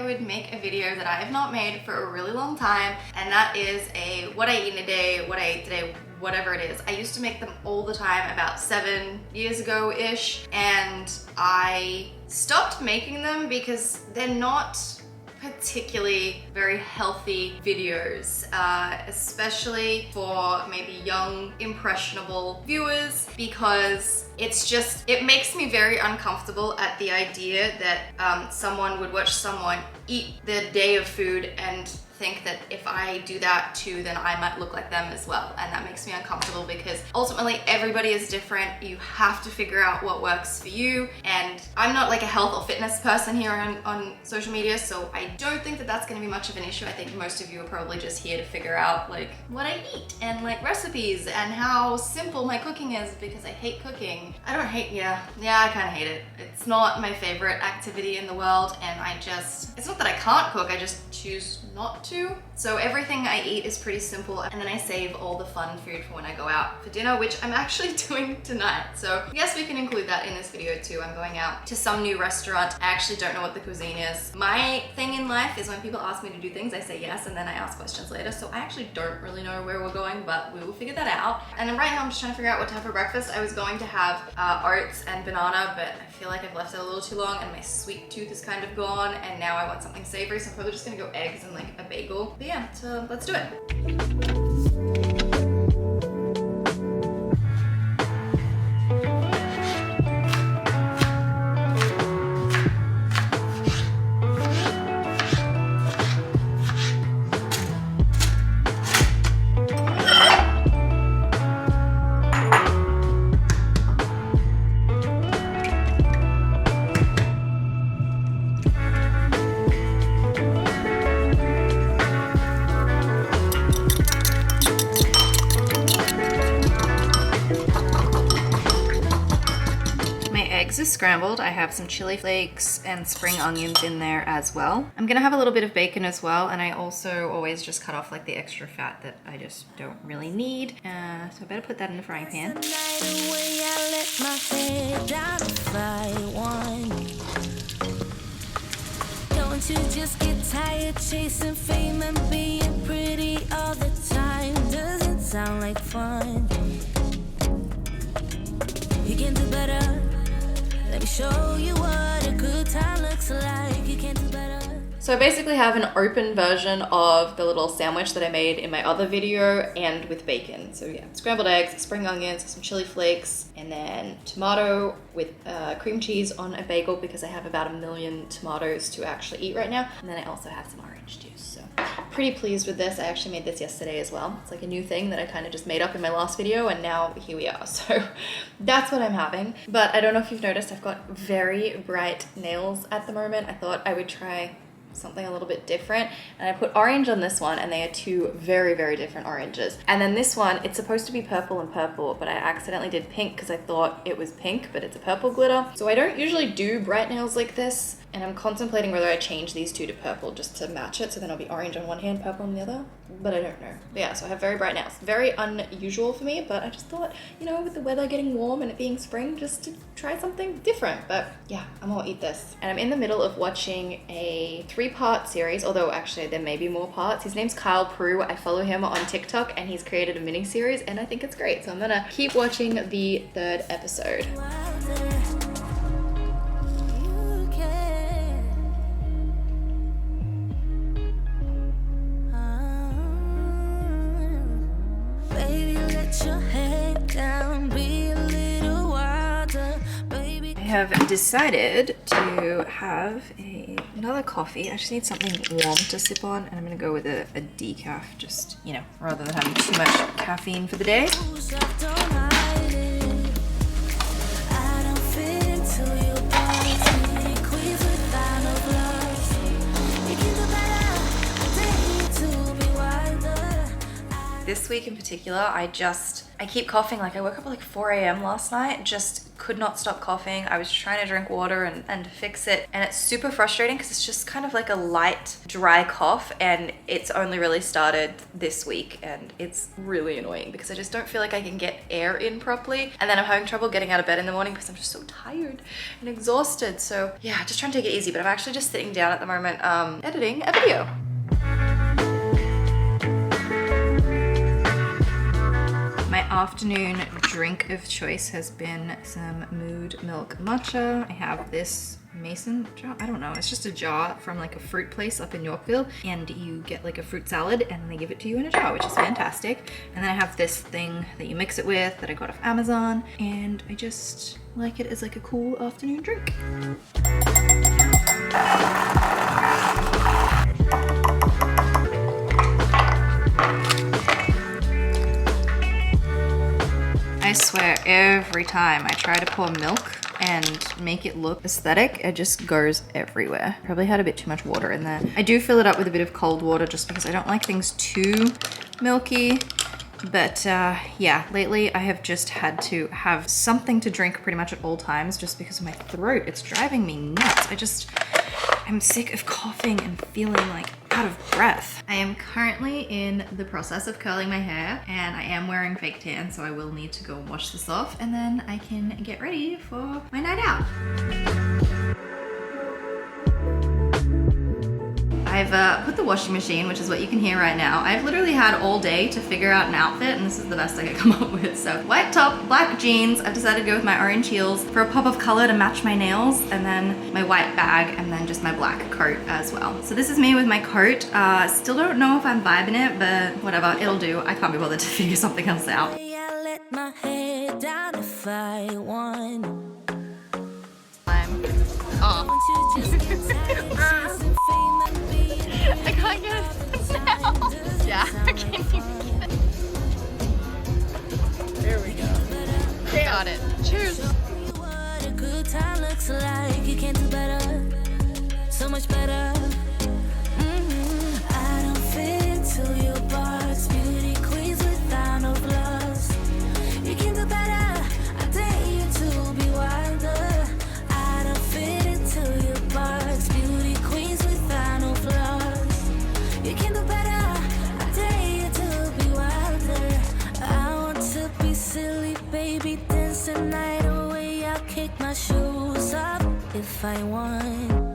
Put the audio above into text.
would make a video that I have not made for a really long time, and that is a what I eat in a day, what I ate today, whatever it is. I used to make them all the time about 7 years ago-ish, and I stopped making them because they're not particularly very healthy videos, especially for maybe young, impressionable viewers, because it makes me very uncomfortable at the idea that someone would watch someone eat their day of food and think that if I do that too, then I might look like them as well. And that makes me uncomfortable because ultimately everybody is different. You have to figure out what works for you. And I'm not like a health or fitness person here on social media, so I don't think that that's gonna be much of an issue. I think most of you are probably just here to figure out like what I eat and like recipes and how simple my cooking is, because I hate cooking. I don't hate, yeah, I kind of hate it. It's not my favorite activity in the world, and it's not that I can't cook, I just choose not to. So everything I eat is pretty simple, and then I save all the fun food for when I go out for dinner, which I'm actually doing tonight. So yes, we can include that in this video too. I'm going out to some new restaurant. I actually don't know what the cuisine is. My thing in life is when people ask me to do things, I say yes, and then I ask questions later. So I actually don't really know where we're going, but we will figure that out. And then right now I'm just trying to figure out what to have for breakfast. I was going to have oats and banana, but I feel like I've left it a little too long and my sweet tooth is kind of gone, and now I want something savory, so I'm probably just gonna go eggs and like a bagel. But yeah, so let's do it. Eggs are scrambled. I have some chili flakes and spring onions in there as well. I'm gonna have a little bit of bacon as well, and I also always just cut off like the extra fat that I just don't really need. So I better put that in the frying pan. Don't you just get tired chasing fame and being pretty all the time? Doesn't sound like fun. You can do better. Let me show you what a good time looks like. You can do better. So I basically have an open version of the little sandwich that I made in my other video, and with bacon. So yeah, scrambled eggs, spring onions, some chili flakes, and then tomato with cream cheese on a bagel, because I have about 1 million tomatoes to actually eat right now. And then I also have some orange juice. So pretty pleased with this. I actually made this yesterday as well. It's like a new thing that I kind of just made up in my last video, and now here we are. So that's what I'm having. But I don't know if you've noticed, I've got very bright nails at the moment. I thought I would try something a little bit different, and I put orange on this one, and they are two very, very different oranges. And then this one, it's supposed to be purple and purple, but I accidentally did pink because I thought it was pink, but it's a purple glitter. So I don't usually do bright nails like this, and I'm contemplating whether I change these two to purple just to match it, so then I'll be orange on one hand, purple on the other, but I don't know. But yeah, so I have very bright nails. Very unusual for me, but I just thought, you know, with the weather getting warm and it being spring, just to try something different. But yeah, I'm gonna eat this. And I'm in the middle of watching a 3-part series, although actually there may be more parts. His name's Kyle Prue. I follow him on TikTok, and he's created a mini series, and I think it's great. So I'm gonna keep watching the 3rd episode. I have decided to have another coffee. I just need something warm to sip on, and I'm gonna go with a decaf, just, you know, rather than having too much caffeine for the day. This week in particular, I just I keep coughing. Like I woke up at like 4 a.m. last night, just could not stop coughing. I was trying to drink water and fix it. And it's super frustrating because it's just kind of like a light, dry cough. And it's only really started this week. And it's really annoying because I just don't feel like I can get air in properly. And then I'm having trouble getting out of bed in the morning because I'm just so tired and exhausted. So yeah, just trying to take it easy. But I'm actually just sitting down at the moment editing a video. My afternoon drink of choice has been some Mood Milk Matcha. I have this mason jar, I don't know, it's just a jar from like a fruit place up in Yorkville, and you get like a fruit salad and they give it to you in a jar, which is fantastic. And then I have this thing that you mix it with that I got off Amazon, and I just like it as like a cool afternoon drink. I swear every time I try to pour milk and make it look aesthetic, it just goes everywhere. Probably had a bit too much water in there. I do fill it up with a bit of cold water just because I don't like things too milky. But yeah, lately I have just had to have something to drink pretty much at all times just because of my throat. It's driving me nuts. I'm sick of coughing and feeling like out of breath. I am currently in the process of curling my hair, and I am wearing fake tan, so I will need to go and wash this off, and then I can get ready for my night out. I've put the washing machine, which is what you can hear right now. I've literally had all day to figure out an outfit, and this is the best I could come up with. So white top, black jeans. I've decided to go with my orange heels for a pop of color to match my nails, and then my white bag, and then just my black coat as well. So this is me with my coat. Still don't know if I'm vibing it, but whatever, it'll do. I can't be bothered to figure something else out. I let my head down if I want. I can't get it now. Yeah, I can't even get it. There we go. Got it. Cheers. What a good time looks like. You can't do better. So much better. I don't fit into your box. Beauty queens without no gloves. You can do better. I dare you to be wilder. I don't fit into your box. Beauty queens without no flaws. You can do better. I dare you to be wilder. I want to be silly, baby. Dance the night away. I'll kick my shoes off if I want.